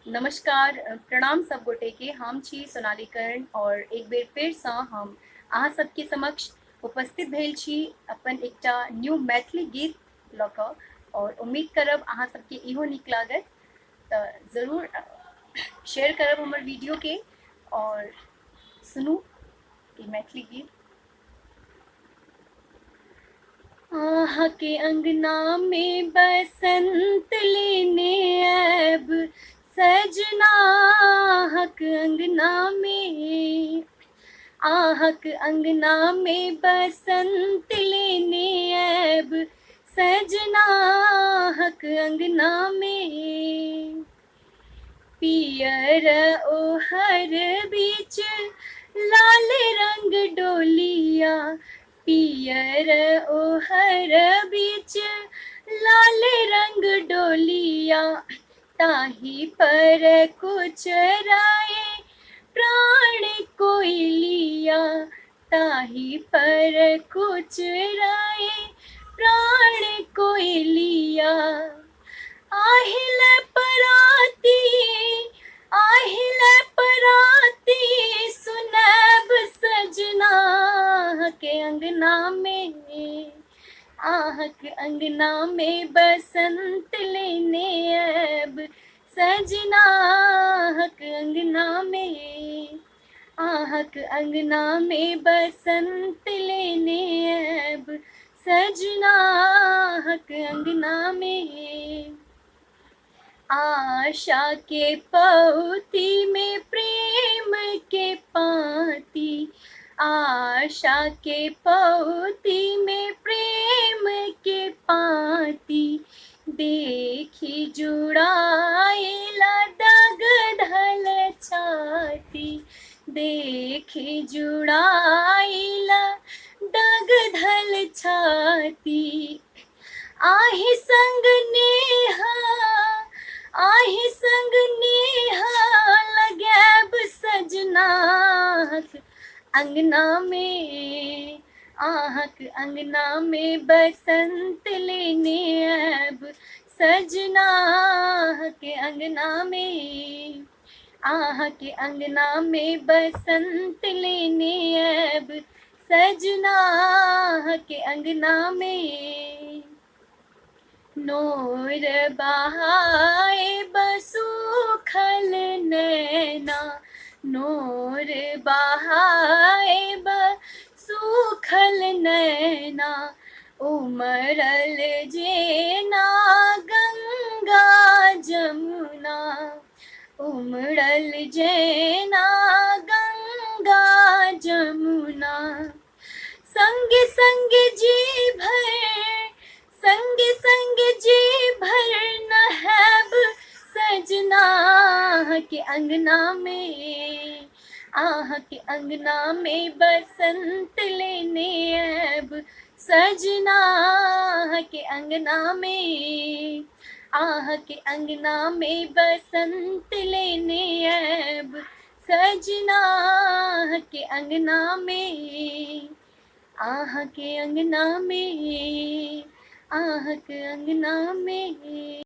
नमस्कार, प्रणाम सब गोटे के। हम छी सोनाली कर्ण और एक बेर फेर सँ हम अहाँ सबके समक्ष उपस्थित भेल छी अपन एकटा न्यू मैथिली गीत लऽ कऽ। और उम्मीद करब अहाँ सबके इहो नीक लागत, तऽ जरूर शेयर करब हमर वीडियो के और सुनू ई मैथिली गीत। के अंगना में बसंत लेने अब सजना, के अंगना में अंगना में बसंत लेने अब सजना, के अंगना में पियर ओहर बीच लाल रंग डोलिया, पियर ओहर बीच लाल रंग डोलिया, ताही पर कुछ राय प्राण कोयलिया, ताही पर कुछ राय प्राण कोयलिया। আহিल पराती, আহিल पराती सुनब सजना, के अंगना में के अंगना में बसंत लेने अब सजना, के अंगना में के अंगना में बसंत लेने अब सजना, के अंगना में आशा के पौती में प्रेम के पाती, आशा के पौती में प्रेम के पाती, देखी जुड़ाइला दग धल छाती, देखी जुड़ाइला दग धल छाती। आहि संग नेहा, आहि संग नेहा लगैब सजना, अंगना में के अंगना में बसंत लेने अब सजना, के अंगना में के अंगना में बसंत लेने अब सजना, के अंगना में नोर बहाए बसूखल नैना, नोर बहाए बसूखल नैना, उमरल जेना गंगा जमुना, उमड़ल जेना गंगा जमुना। संग संग जी भर, संग संग जी भर नहब सजना, के अंगना में के अंगना में बसंत लेने अब सजना, के अंगना में के अंगना में बसंत लेने अब सजना, के अंगना में के अंगना में के अंगना में।